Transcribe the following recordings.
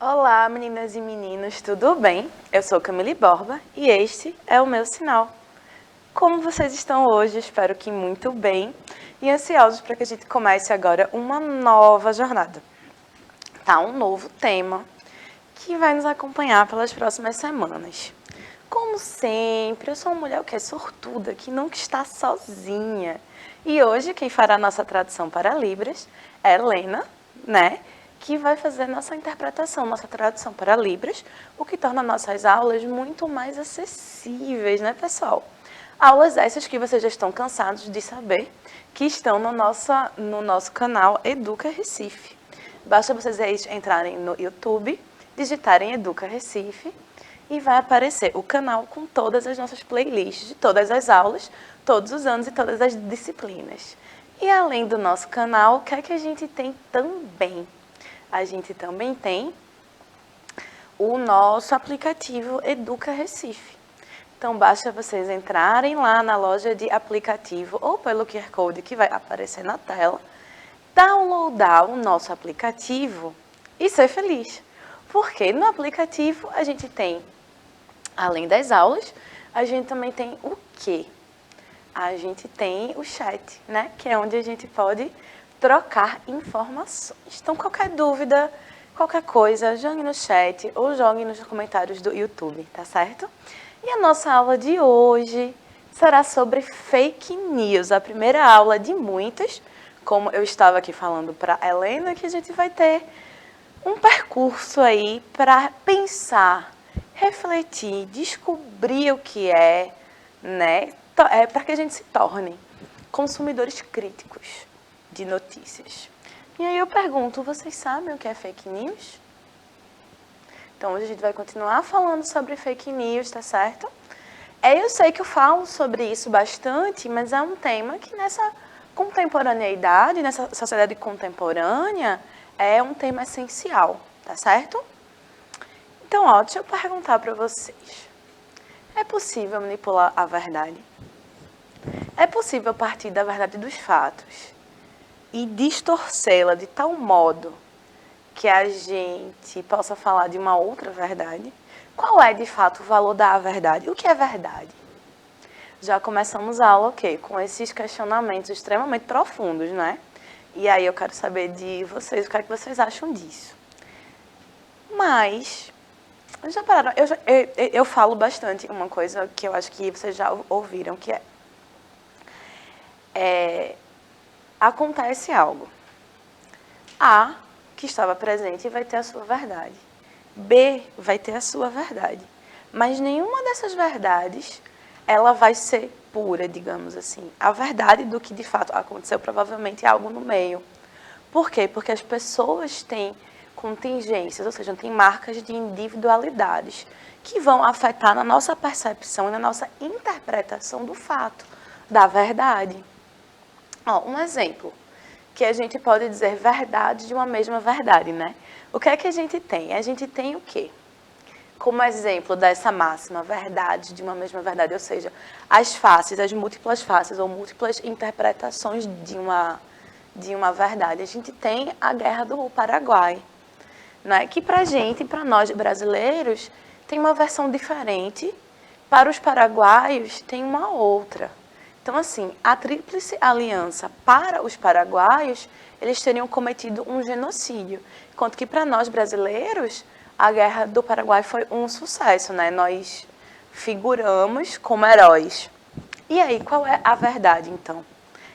Olá, meninas e meninos, tudo bem? Eu sou Camille Borba e este é o meu sinal. Como vocês estão hoje? Espero que muito bem e ansiosos para que a gente comece agora uma nova jornada. Tá, um novo tema que vai nos acompanhar pelas próximas semanas. Como sempre, eu sou uma mulher que é sortuda, que nunca está sozinha. E hoje quem fará a nossa tradução para Libras é Helena, né? Que vai fazer nossa interpretação, nossa tradução para Libras, o que torna nossas aulas muito mais acessíveis, né, pessoal? Aulas essas que vocês já estão cansados de saber, que estão no nosso canal Educa Recife. Basta vocês entrarem no YouTube, digitarem Educa Recife e vai aparecer o canal com todas as nossas playlists de todas as aulas, todos os anos e todas as disciplinas. E além do nosso canal, o que é que a gente tem também? A gente também tem o nosso aplicativo Educa Recife. Então, basta vocês entrarem lá na loja de aplicativo ou pelo QR Code que vai aparecer na tela, downloadar o nosso aplicativo e ser feliz. Porque no aplicativo a gente tem, além das aulas, a gente também tem o quê? A gente tem o chat, né? Que é onde a gente pode trocar informações. Então, qualquer dúvida, qualquer coisa, jogue no chat ou jogue nos comentários do YouTube, tá certo? E a nossa aula de hoje será sobre fake news, a primeira aula de muitas, como eu estava aqui falando para a Helena, que a gente vai ter um percurso aí para pensar, refletir, descobrir o que é, né? Para que a gente se torne consumidores críticos de notícias. E aí eu pergunto, vocês sabem o que é fake news? Então hoje a gente vai continuar falando sobre fake news, tá certo? Eu sei que eu falo sobre isso bastante, mas é um tema que nessa contemporaneidade, nessa sociedade contemporânea, é um tema essencial, tá certo? Então, ó, deixa eu perguntar para vocês. É possível manipular a verdade? É possível partir da verdade dos fatos e distorcê-la de tal modo que a gente possa falar de uma outra verdade? Qual é, de fato, o valor da verdade? O que é verdade? Já começamos a aula, ok, com esses questionamentos extremamente profundos, né? E aí eu quero saber de vocês, o que é que vocês acham disso. Mas, já pararam? Eu falo bastante uma coisa que eu acho que vocês já ouviram, que acontece algo. A, que estava presente, vai ter a sua verdade. B vai ter a sua verdade. Mas nenhuma dessas verdades, ela vai ser pura, digamos assim. A verdade do que de fato aconteceu provavelmente é algo no meio. Por quê? Porque as pessoas têm contingências, ou seja, têm marcas de individualidades que vão afetar na nossa percepção e na nossa interpretação do fato, da verdade. Ó, um exemplo que a gente pode dizer verdade de uma mesma verdade, né? O que é que a gente tem? A gente tem o quê? Como exemplo dessa máxima, verdade de uma mesma verdade, ou seja, as faces, as múltiplas faces ou múltiplas interpretações de uma verdade. A gente tem a Guerra do Paraguai, né? Que para a gente, para nós brasileiros, tem uma versão diferente, para os paraguaios tem uma outra. Então, assim, a Tríplice Aliança para os paraguaios, eles teriam cometido um genocídio, enquanto que para nós brasileiros, a Guerra do Paraguai foi um sucesso, né? Nós figuramos como heróis. E aí, qual é a verdade, então?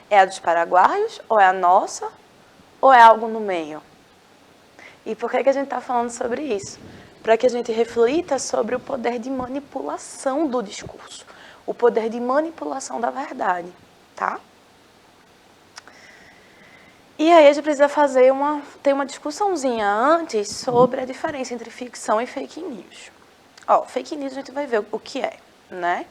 É a dos paraguaios, ou é a nossa, ou é algo no meio? E por que a gente está falando sobre isso? Para que a gente reflita sobre o poder de manipulação do discurso, o poder de manipulação da verdade, tá? E aí a gente precisa ter uma discussãozinha antes sobre a diferença entre ficção e fake news. Ó, fake news a gente vai ver o que é, né?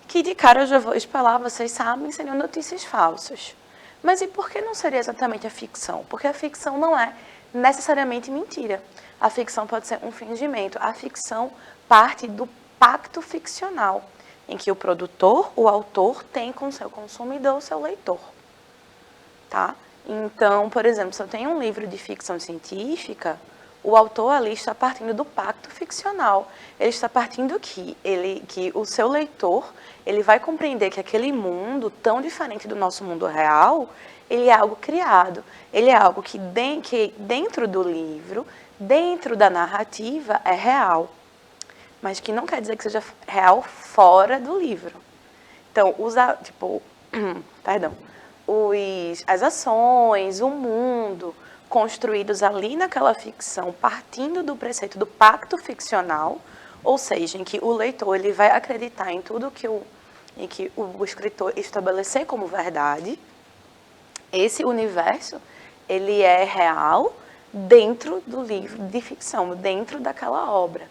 Que de cara eu já vou espalhar, vocês sabem, seriam notícias falsas. Mas e por que não seria exatamente a ficção? Porque a ficção não é necessariamente mentira. A ficção pode ser um fingimento. A ficção parte do pacto ficcional, em que o produtor, o autor, tem com o seu consumidor, o seu leitor. Tá? Então, por exemplo, se eu tenho um livro de ficção científica, o autor ali está partindo do pacto ficcional. Ele está partindo que o seu leitor ele vai compreender que aquele mundo tão diferente do nosso mundo real, ele é algo criado. Ele é algo que dentro do livro, dentro da narrativa, é real. Mas que não quer dizer que seja real fora do livro. Então, as ações, o mundo construídos ali naquela ficção, partindo do preceito do pacto ficcional, ou seja, em que o leitor ele vai acreditar em tudo que o escritor estabelecer como verdade, esse universo ele é real dentro do livro de ficção, dentro daquela obra.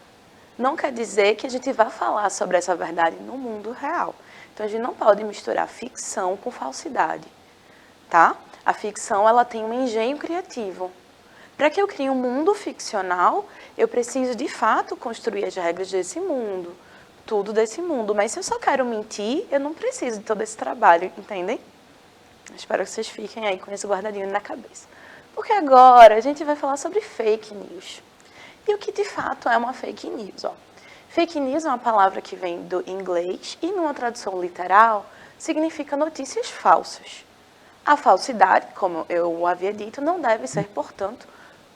Não quer dizer que a gente vai falar sobre essa verdade no mundo real. Então, a gente não pode misturar ficção com falsidade, tá? A ficção, ela tem um engenho criativo. Para que eu crie um mundo ficcional, eu preciso, de fato, construir as regras desse mundo, tudo desse mundo. Mas se eu só quero mentir, eu não preciso de todo esse trabalho, entendem? Espero que vocês fiquem aí com isso guardadinho na cabeça. Porque agora a gente vai falar sobre fake news. E o que de fato é uma fake news? Ó. Fake news é uma palavra que vem do inglês e, numa tradução literal, significa notícias falsas. A falsidade, como eu havia dito, não deve ser, portanto,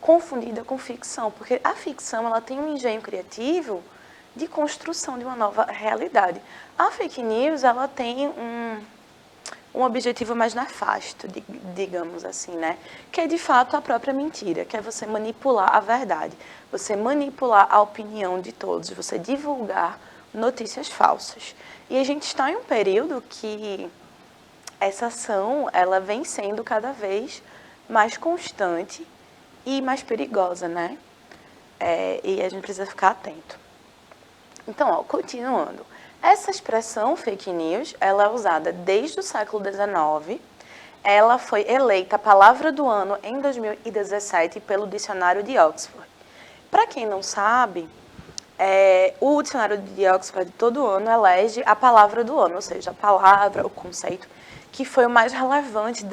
confundida com ficção, porque a ficção ela tem um engenho criativo de construção de uma nova realidade. A fake news ela tem um objetivo mais nefasto, digamos assim, né? Que é, de fato, a própria mentira, que é você manipular a verdade, você manipular a opinião de todos, você divulgar notícias falsas. E a gente está em um período que essa ação, ela vem sendo cada vez mais constante e mais perigosa, né? E a gente precisa ficar atento. Então, ó, continuando. Essa expressão fake news, ela é usada desde o século XIX. Ela foi eleita a palavra do ano em 2017 pelo dicionário de Oxford. Para quem não sabe, o dicionário de Oxford todo ano elege a palavra do ano, ou seja, a palavra, o conceito que foi o mais relevante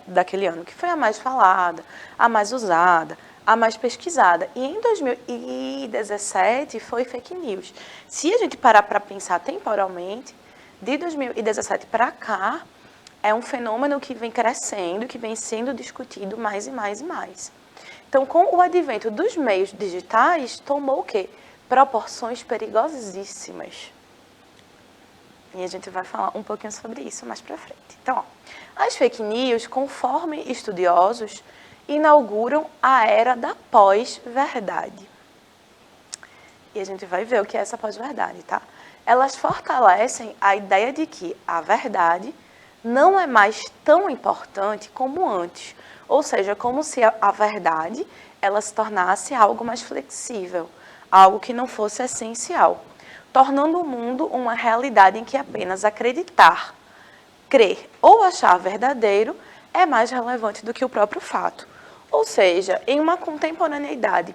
daquele ano, que foi a mais falada, a mais usada, a mais pesquisada. E em 2017 foi fake news. Se a gente parar para pensar temporalmente, de 2017 para cá, é um fenômeno que vem crescendo, que vem sendo discutido mais e mais e mais. Então, com o advento dos meios digitais, tomou o quê? Proporções perigosíssimas. E a gente vai falar um pouquinho sobre isso mais para frente. Então, ó, as fake news, conforme estudiosos, inauguram a era da pós-verdade. E a gente vai ver o que é essa pós-verdade, tá? Elas fortalecem a ideia de que a verdade não é mais tão importante como antes. Ou seja, como se a verdade ela se tornasse algo mais flexível, algo que não fosse essencial, tornando o mundo uma realidade em que apenas acreditar, crer ou achar verdadeiro é mais relevante do que o próprio fato. Ou seja, em uma contemporaneidade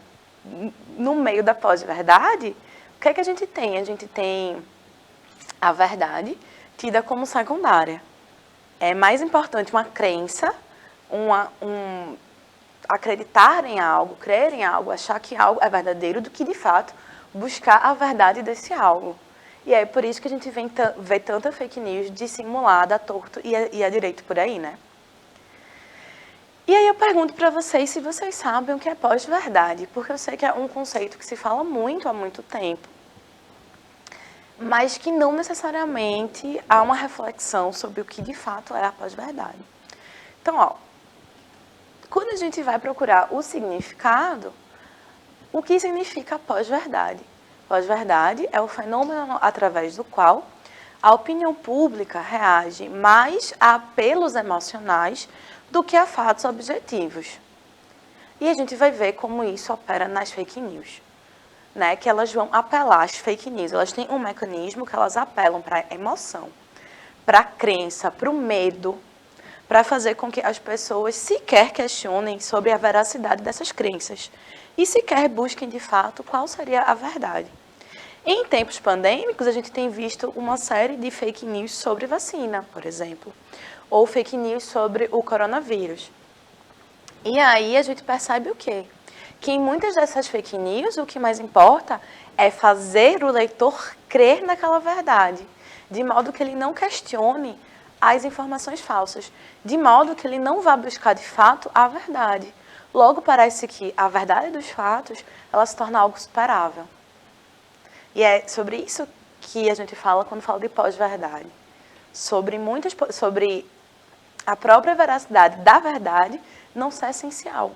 no meio da pós-verdade, o que é que a gente tem? A gente tem a verdade tida como secundária. É mais importante uma crença, acreditar em algo, crer em algo, achar que algo é verdadeiro, do que, de fato, buscar a verdade desse algo. E é por isso que a gente vê tanta fake news dissimulada, torto e a direito por aí, né? E aí eu pergunto para vocês se vocês sabem o que é pós-verdade, porque eu sei que é um conceito que se fala muito há muito tempo, mas que não necessariamente há uma reflexão sobre o que de fato é a pós-verdade. Então, ó, quando a gente vai procurar o significado, o que significa pós-verdade? Pós-verdade é o fenômeno através do qual a opinião pública reage mais a apelos emocionais do que a fatos objetivos. E a gente vai ver como isso opera nas fake news, né? Que elas vão apelar, as fake news, elas têm um mecanismo que elas apelam para a emoção, para a crença, para o medo, para fazer com que as pessoas sequer questionem sobre a veracidade dessas crenças e sequer busquem, de fato, qual seria a verdade. Em tempos pandêmicos, a gente tem visto uma série de fake news sobre vacina, por exemplo, ou fake news sobre o coronavírus. E aí a gente percebe o quê? que em muitas dessas fake news o que mais importa é fazer o leitor crer naquela verdade, de modo que ele não questione as informações falsas, de modo que ele não vá buscar de fato a verdade. Logo parece que a verdade dos fatos, ela se torna algo superável. E é sobre isso que a gente fala quando fala de pós-verdade. Sobre a própria veracidade da verdade não ser essencial,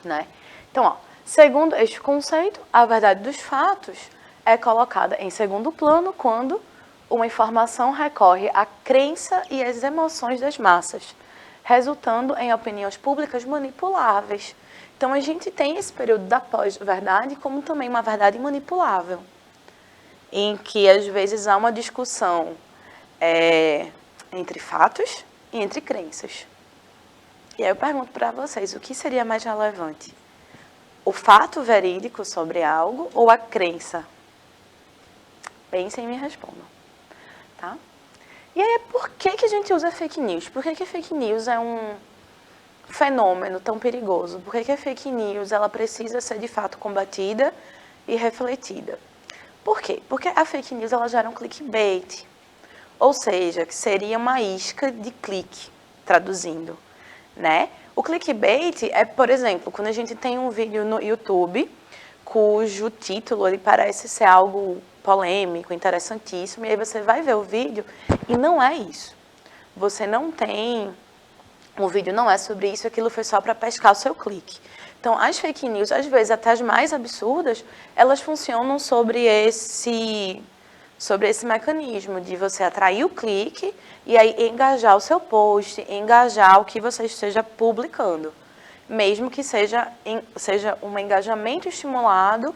né? Então, ó, segundo este conceito, a verdade dos fatos é colocada em segundo plano quando uma informação recorre à crença e às emoções das massas, resultando em opiniões públicas manipuláveis. Então, a gente tem esse período da pós-verdade como também uma verdade manipulável, em que, às vezes, há uma discussão entre fatos e entre crenças. E aí eu pergunto para vocês, o que seria mais relevante? O fato verídico sobre algo ou a crença? Pensem e me respondam. Tá? E aí, por que a gente usa fake news? Por que fake news é um fenômeno tão perigoso? Por que a fake news ela precisa ser, de fato, combatida e refletida? Por quê? Porque a fake news ela gera um clickbait, ou seja, que seria uma isca de clique, traduzindo, né? O clickbait é, por exemplo, quando a gente tem um vídeo no YouTube cujo título ele parece ser algo polêmico, interessantíssimo, e aí você vai ver o vídeo e não é isso. Você não tem... O vídeo não é sobre isso, aquilo foi só para pescar o seu clique. Então, as fake news, às vezes até as mais absurdas, elas funcionam sobre esse mecanismo de você atrair o clique e aí engajar o seu post, engajar o que você esteja publicando. Mesmo que seja um engajamento estimulado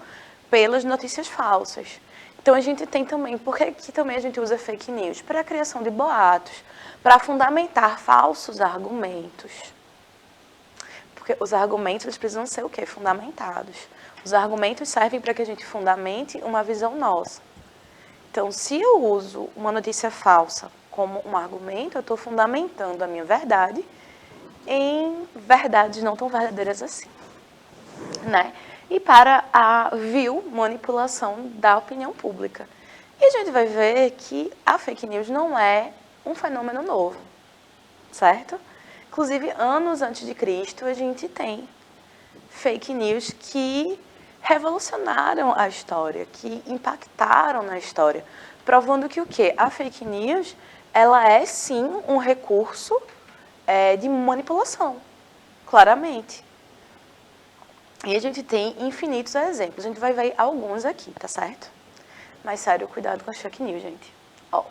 pelas notícias falsas. Então, a gente tem também, por que também a gente usa fake news? Para a criação de boatos, para fundamentar falsos argumentos. Porque os argumentos eles precisam ser o quê? Fundamentados. Os argumentos servem para que a gente fundamente uma visão nossa. Então, se eu uso uma notícia falsa como um argumento, eu estou fundamentando a minha verdade em verdades não tão verdadeiras assim, né? E para a vil manipulação da opinião pública. E a gente vai ver que a fake news não é um fenômeno novo, certo? Inclusive, anos antes de Cristo, a gente tem fake news que revolucionaram a história, que impactaram na história, provando que o quê? A fake news, ela é sim um recurso de manipulação, claramente. E a gente tem infinitos exemplos, a gente vai ver alguns aqui, tá certo? Mas sério, cuidado com as fake news, gente. Ó,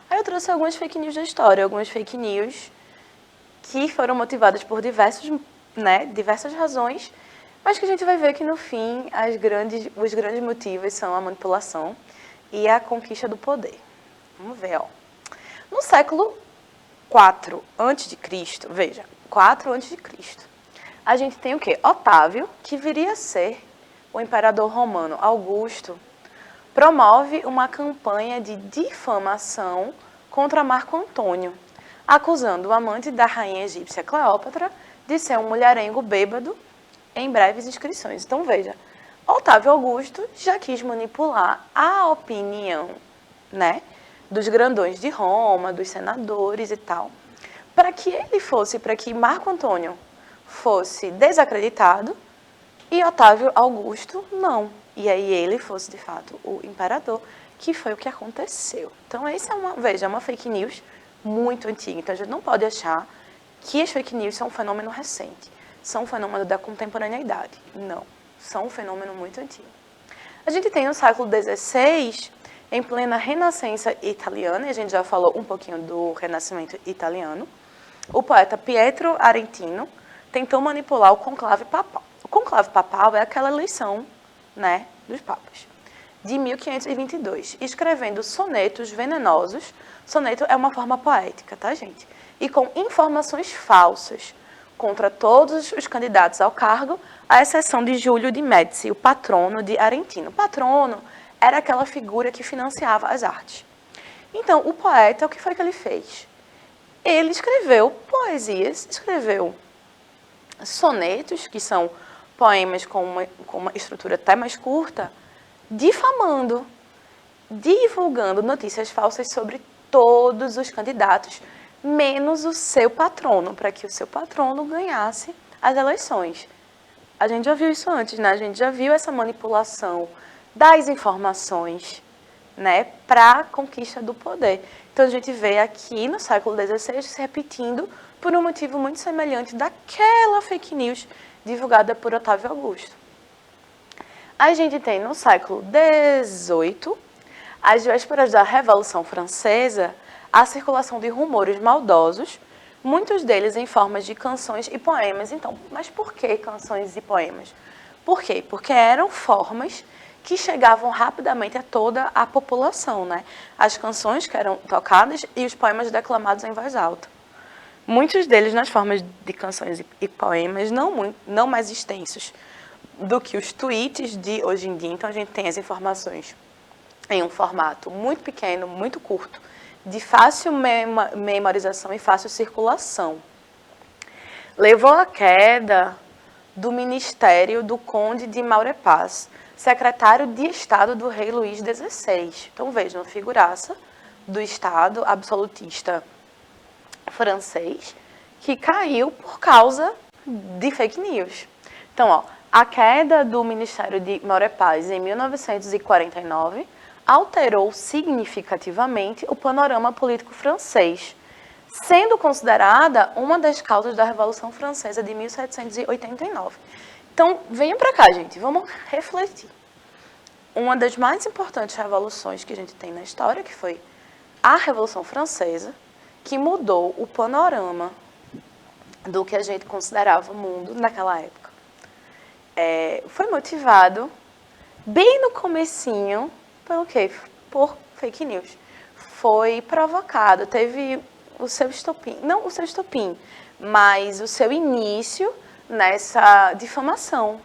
aí eu trouxe algumas fake news da história, algumas fake news que foram motivadas por diversas razões, mas que a gente vai ver que no fim os grandes motivos são a manipulação e a conquista do poder. Vamos ver, ó. No século IV a.C., veja, 4 a.C., a gente tem o quê? Otávio, que viria a ser o imperador romano Augusto, promove uma campanha de difamação contra Marco Antônio, acusando o amante da rainha egípcia Cleópatra de ser um mulherengo bêbado em breves inscrições. Então, veja, Otávio Augusto já quis manipular a opinião, né, dos grandões de Roma, dos senadores e tal, para que Marco Antônio fosse desacreditado e Otávio Augusto não. E aí ele fosse, de fato, o imperador, que foi o que aconteceu. Então, essa é uma fake news muito antiga. Então, a gente não pode achar que as fake news são um fenômeno recente. São um fenômeno da contemporaneidade. Não. São um fenômeno muito antigo. A gente tem no século XVI, em plena Renascença italiana, e a gente já falou um pouquinho do Renascimento italiano, o poeta Pietro Arentino tentou manipular o conclave papal. O conclave papal é aquela eleição, né, dos papas, de 1522, escrevendo sonetos venenosos. Soneto é uma forma poética, tá, gente? E com informações falsas contra todos os candidatos ao cargo, à exceção de Júlio de Médici, o patrono de Arentino. O patrono era aquela figura que financiava as artes. Então, o poeta, o que foi que ele fez? Ele escreveu poesias, escreveu sonetos, que são poemas com uma estrutura até mais curta, difamando, divulgando notícias falsas sobre todos os candidatos, menos o seu patrono, para que o seu patrono ganhasse as eleições. A gente já viu isso antes, né? A gente já viu essa manipulação das informações, né, para a conquista do poder. Então, a gente vê aqui no século XVI se repetindo por um motivo muito semelhante daquela fake news divulgada por Otávio Augusto. A gente tem no século XVIII, às vésperas da Revolução Francesa, a circulação de rumores maldosos, muitos deles em formas de canções e poemas. Então, mas por que canções e poemas? Por quê? Porque eram formas que chegavam rapidamente a toda a população, né? As canções que eram tocadas e os poemas declamados em voz alta. Muitos deles nas formas de canções e poemas não mais extensos do que os tweets de hoje em dia. Então, a gente tem as informações em um formato muito pequeno, muito curto, de fácil memorização e fácil circulação. Levou à queda do ministério do conde de Maurepas, secretário de Estado do rei Luís XVI. Então, vejam, figuraça do Estado absolutista francês que caiu por causa de fake news. Então, ó, a queda do Ministério de Maurepas em 1949 alterou significativamente o panorama político francês, sendo considerada uma das causas da Revolução Francesa de 1789. Então, venham para cá, gente, vamos refletir. Uma das mais importantes revoluções que a gente tem na história, que foi a Revolução Francesa, que mudou o panorama do que a gente considerava o mundo naquela época. Foi motivado bem no comecinho pelo quê? Por fake news. Foi provocado, teve o seu estopim, não o seu estopim, mas o seu início nessa difamação.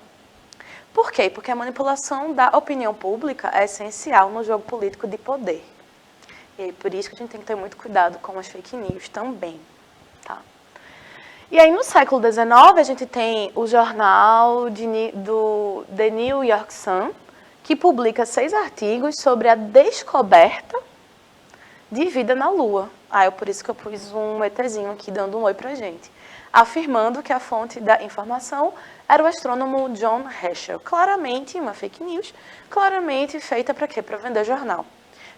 Por quê? Porque a manipulação da opinião pública é essencial no jogo político de poder. E aí, por isso que a gente tem que ter muito cuidado com as fake news também, tá? E aí, no século XIX, a gente tem o jornal do The New York Sun, que publica 6 artigos sobre a descoberta de vida na Lua. Por isso que eu pus um ETzinho aqui dando um oi pra gente. Afirmando que a fonte da informação era o astrônomo John Herschel. Claramente uma fake news, claramente feita para quê? Para vender jornal.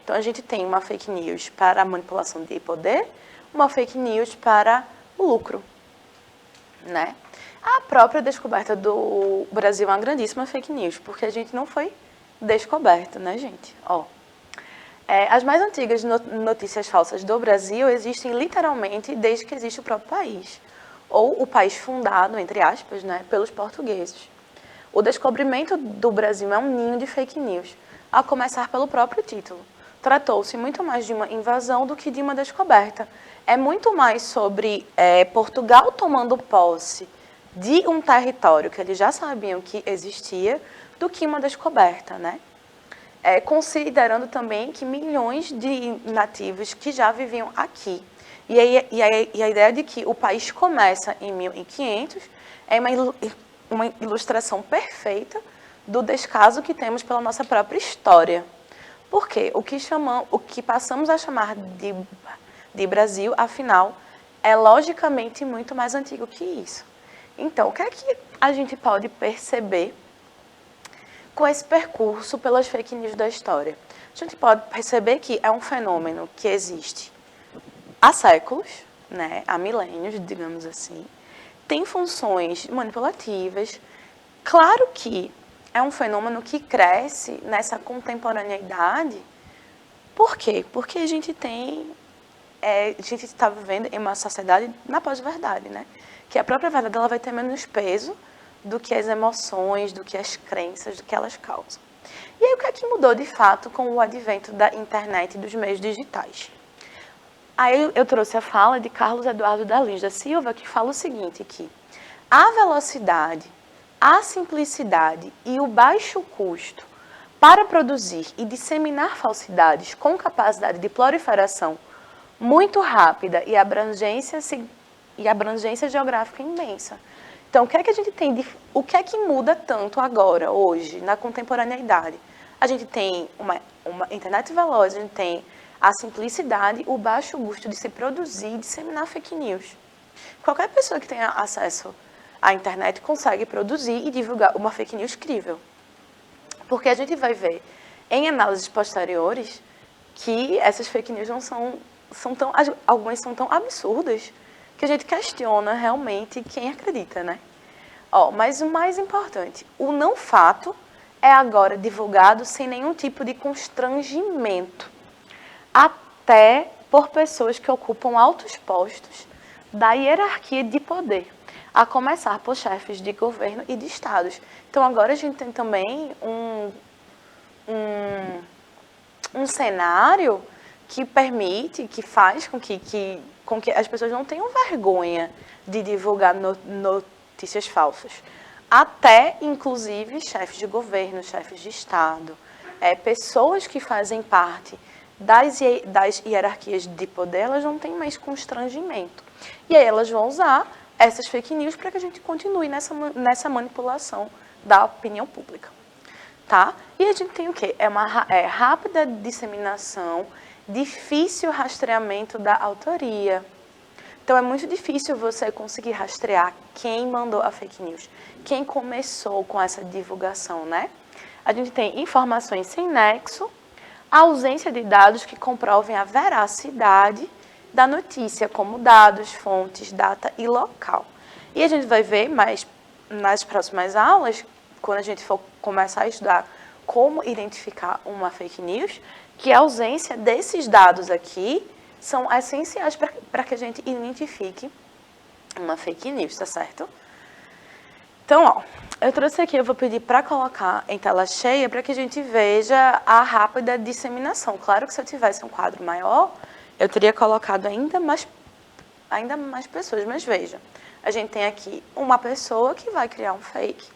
Então, a gente tem uma fake news para a manipulação de poder, uma fake news para o lucro, né? A própria descoberta do Brasil é uma grandíssima fake news, porque a gente não foi descoberto, né, gente? As mais antigas notícias falsas do Brasil existem literalmente desde que existe o próprio país, ou o país fundado, entre aspas, né, pelos portugueses. O descobrimento do Brasil é um ninho de fake news, a começar pelo próprio título. Tratou-se muito mais de uma invasão do que de uma descoberta. É muito mais sobre Portugal tomando posse de um território que eles já sabiam que existia do que uma descoberta, né? Considerando também que milhões de nativos que já viviam aqui. E a ideia de que o país começa em 1500 é uma ilustração perfeita do descaso que temos pela nossa própria história. Por quê? O que passamos a chamar de Brasil, afinal, é logicamente muito mais antigo que isso. Então, o que é que a gente pode perceber com esse percurso pelas fake news da história? A gente pode perceber que é um fenômeno que existe há séculos, né, há milênios, digamos assim, tem funções manipulativas. Claro que é um fenômeno que cresce nessa contemporaneidade. Por quê? Porque a gente está vivendo em uma sociedade na pós-verdade, né? Que a própria verdade ela vai ter menos peso do que as emoções, do que as crenças, do que elas causam. E aí o que é que mudou de fato com o advento da internet e dos meios digitais? Aí eu trouxe a fala de Carlos Eduardo da Lins da Silva, que fala o seguinte, que a velocidade, a simplicidade e o baixo custo para produzir e disseminar falsidades com capacidade de proliferação muito rápida e abrangência geográfica imensa. Então, o que é que a gente tem o que é que muda tanto agora, hoje, na contemporaneidade? A gente tem uma internet veloz, a gente tem a simplicidade, o baixo custo de se produzir e disseminar fake news. Qualquer pessoa que tenha acesso à internet consegue produzir e divulgar uma fake news crível. Porque a gente vai ver em análises posteriores que essas fake news não são tão, algumas são tão absurdas que a gente questiona realmente quem acredita, né? Mas o mais importante, o não fato é agora divulgado sem nenhum tipo de constrangimento, até por pessoas que ocupam altos postos da hierarquia de poder, a começar por chefes de governo e de estados. Então agora a gente tem também um cenário que permite, que faz com que as pessoas não tenham vergonha de divulgar notícias falsas. Até, inclusive, chefes de governo, chefes de Estado, pessoas que fazem parte das hierarquias de poder, elas não têm mais constrangimento. E aí elas vão usar essas fake news para que a gente continue nessa manipulação da opinião pública. Tá? E a gente tem o quê? É rápida disseminação, difícil rastreamento da autoria. Então, é muito difícil você conseguir rastrear quem mandou a fake news, quem começou com essa divulgação, né? A gente tem informações sem nexo, ausência de dados que comprovem a veracidade da notícia, como dados, fontes, data e local. E a gente vai ver mais nas próximas aulas, quando a gente for começar a estudar como identificar uma fake news, que a ausência desses dados aqui são essenciais para que a gente identifique uma fake news, tá certo? Então, eu trouxe aqui, eu vou pedir para colocar em tela cheia para que a gente veja a rápida disseminação. Claro que se eu tivesse um quadro maior, eu teria colocado ainda mais pessoas, mas veja, a gente tem aqui uma pessoa que vai criar um fake,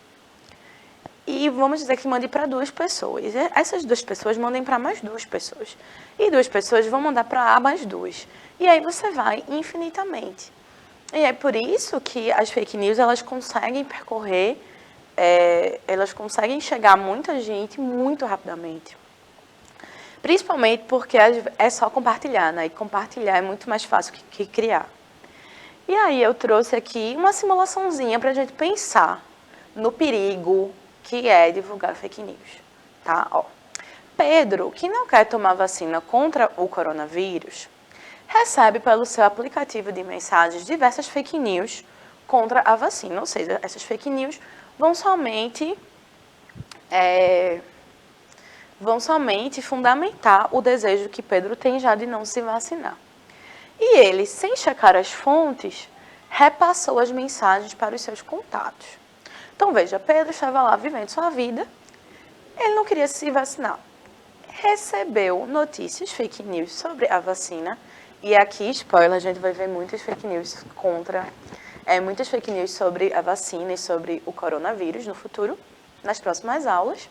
e vamos dizer que mande para 2 pessoas. Essas 2 pessoas mandem para mais 2 pessoas. E 2 pessoas vão mandar para mais 2. E aí você vai infinitamente. E é por isso que as fake news, elas conseguem percorrer, elas conseguem chegar a muita gente muito rapidamente. Principalmente porque é só compartilhar, né? E compartilhar é muito mais fácil que criar. E aí eu trouxe aqui uma simulaçãozinha para a gente pensar no perigo que é divulgar fake news, tá? Pedro, que não quer tomar vacina contra o coronavírus, recebe pelo seu aplicativo de mensagens diversas fake news contra a vacina, ou seja, essas fake news vão somente fundamentar o desejo que Pedro tem já de não se vacinar. E ele, sem checar as fontes, repassou as mensagens para os seus contatos. Então, veja, Pedro estava lá vivendo sua vida, ele não queria se vacinar. Recebeu notícias, fake news sobre a vacina, e aqui, spoiler, a gente vai ver muitas fake news muitas fake news sobre a vacina e sobre o coronavírus no futuro, nas próximas aulas.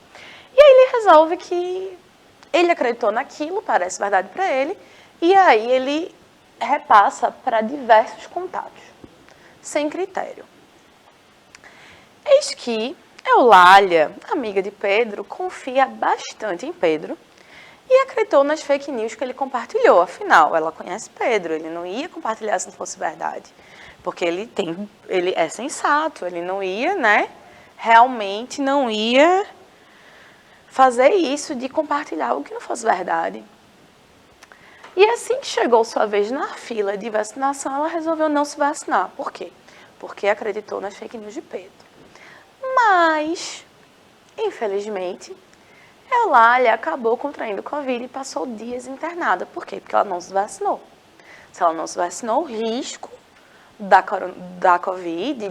E aí ele resolve que ele acreditou naquilo, parece verdade para ele, e aí ele repassa para diversos contatos, sem critério. Eis que Eulália, amiga de Pedro, confia bastante em Pedro e acreditou nas fake news que ele compartilhou. Afinal, ela conhece Pedro, ele não ia compartilhar se não fosse verdade. Porque ele é sensato, ele não ia, né? Realmente não ia fazer isso de compartilhar o que não fosse verdade. E assim que chegou sua vez na fila de vacinação, ela resolveu não se vacinar. Por quê? Porque acreditou nas fake news de Pedro. Mas, infelizmente, Eulália acabou contraindo Covid e passou dias internada. Por quê? Porque ela não se vacinou. Se ela não se vacinou, o risco da Covid,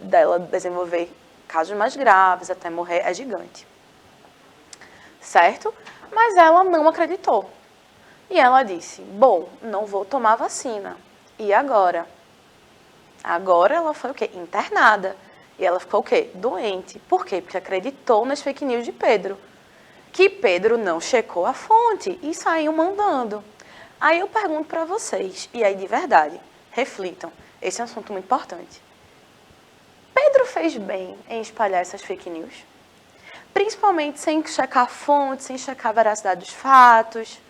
dela desenvolver casos mais graves, até morrer, é gigante. Certo? Mas ela não acreditou. E ela disse, bom, não vou tomar vacina. E agora? Agora ela foi o quê? Internada. E ela ficou o quê? Doente. Por quê? Porque acreditou nas fake news de Pedro. Que Pedro não checou a fonte e saiu mandando. Aí eu pergunto para vocês, e aí de verdade, reflitam. Esse é um assunto muito importante. fez bem em espalhar essas fake news? Principalmente sem checar fontes, sem checar a veracidade dos fatos,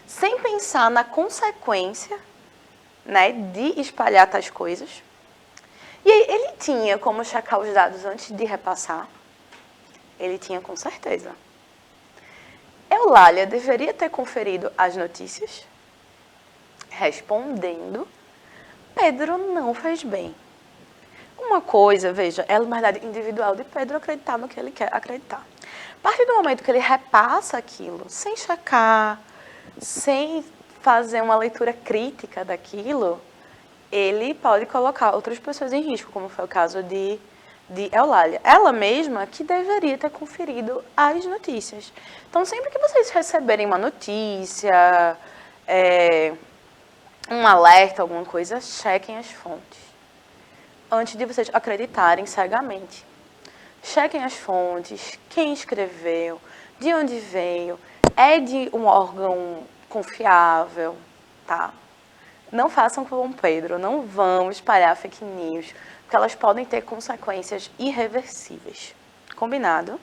sem pensar na consequência, né, de espalhar tais coisas. E aí, ele tinha como checar os dados antes de repassar? Ele tinha, com certeza. Eulália deveria ter conferido as notícias? Respondendo, Pedro não fez bem. Uma coisa, veja, é a liberdade individual de Pedro acreditar no que ele quer acreditar. A partir do momento que ele repassa aquilo, sem checar, sem fazer uma leitura crítica daquilo, ele pode colocar outras pessoas em risco, como foi o caso de Eulália. Ela mesma que deveria ter conferido as notícias. Então, sempre que vocês receberem uma notícia, um alerta, alguma coisa, chequem as fontes. Antes de vocês acreditarem cegamente. Chequem as fontes, quem escreveu, de onde veio, é de um órgão confiável, tá? Não façam como Pedro, não vão espalhar fake news, porque elas podem ter consequências irreversíveis. Combinado?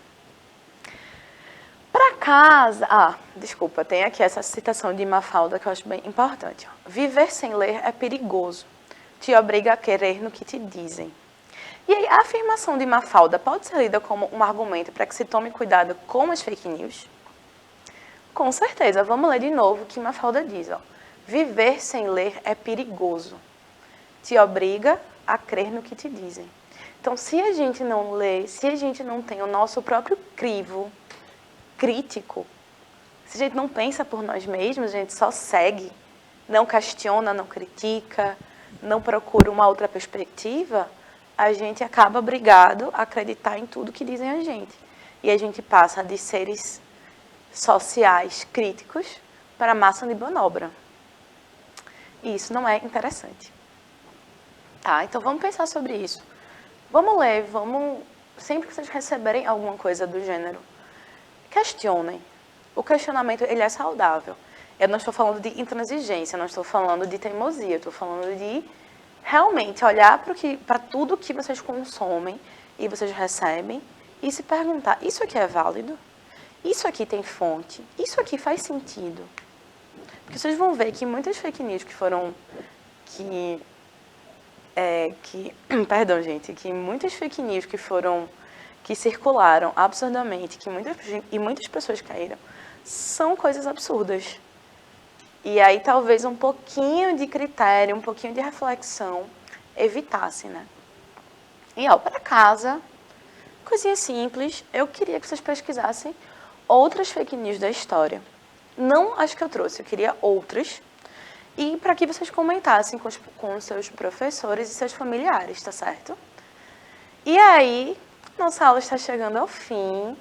Para casa... desculpa, tem aqui essa citação de Mafalda que eu acho bem importante. Viver sem ler é perigoso. Te obriga a querer no que te dizem. E aí, a afirmação de Mafalda pode ser lida como um argumento para que se tome cuidado com as fake news? Com certeza. Vamos ler de novo o que Mafalda diz. Viver sem ler é perigoso. Te obriga a crer no que te dizem. Então, se a gente não lê, se a gente não tem o nosso próprio crivo crítico, se a gente não pensa por nós mesmos, a gente só segue, não questiona, não critica, não procura uma outra perspectiva, a gente acaba obrigado a acreditar em tudo que dizem a gente. E a gente passa de seres sociais críticos para massa de manobra. E isso não é interessante. Tá? Então, vamos pensar sobre isso. Vamos ler, sempre que vocês receberem alguma coisa do gênero, questionem. O questionamento, ele é saudável. Eu não estou falando de intransigência, não estou falando de teimosia, estou falando de realmente olhar para tudo que vocês consomem e vocês recebem e se perguntar, isso aqui é válido? Isso aqui tem fonte? Isso aqui faz sentido? Porque vocês vão ver que muitas fake news que muitas fake news que circularam absurdamente, e muitas pessoas caíram, são coisas absurdas. E aí talvez um pouquinho de critério, um pouquinho de reflexão evitasse, né? E para casa, coisinha simples, eu queria que vocês pesquisassem outras fake news da história. Não as que eu trouxe, eu queria outras. E para que vocês comentassem com os seus professores e seus familiares, tá certo? E aí, nossa aula está chegando ao fim.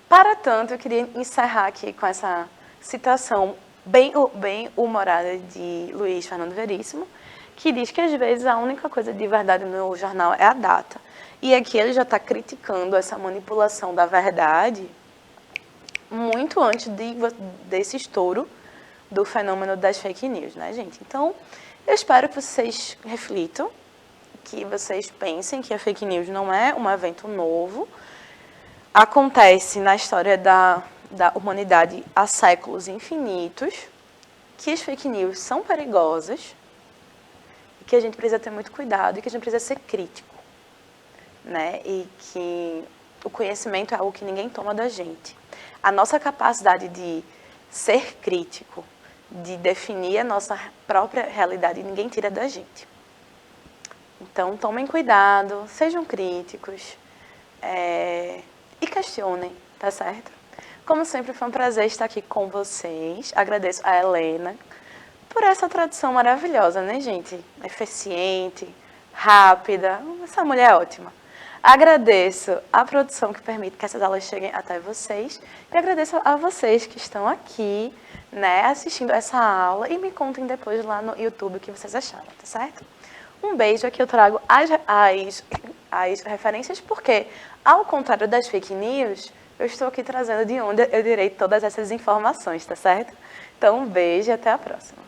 Para tanto, eu queria encerrar aqui com essa citação bem humorada de Luiz Fernando Veríssimo, que diz que às vezes a única coisa de verdade no jornal é a data. E aqui ele já está criticando essa manipulação da verdade muito antes desse estouro do fenômeno das fake news, né, gente? Então, eu espero que vocês reflitam, que vocês pensem que a fake news não é um evento novo, acontece na história da humanidade há séculos infinitos, que as fake news são perigosas, e que a gente precisa ter muito cuidado, e que a gente precisa ser crítico, né? E que o conhecimento é algo que ninguém toma da gente. A nossa capacidade de ser crítico, de definir a nossa própria realidade, ninguém tira da gente. Então, tomem cuidado, sejam críticos e questionem, tá certo? Como sempre, foi um prazer estar aqui com vocês. Agradeço a Helena por essa tradução maravilhosa, né, gente? Eficiente, rápida. Essa mulher é ótima. Agradeço a produção que permite que essas aulas cheguem até vocês. E agradeço a vocês que estão aqui, né, assistindo essa aula. E me contem depois lá no YouTube o que vocês acharam, tá certo? Um beijo. Aqui eu trago as referências, porque, ao contrário das fake news, eu estou aqui trazendo de onde eu direi todas essas informações, tá certo? Então, um beijo e até a próxima.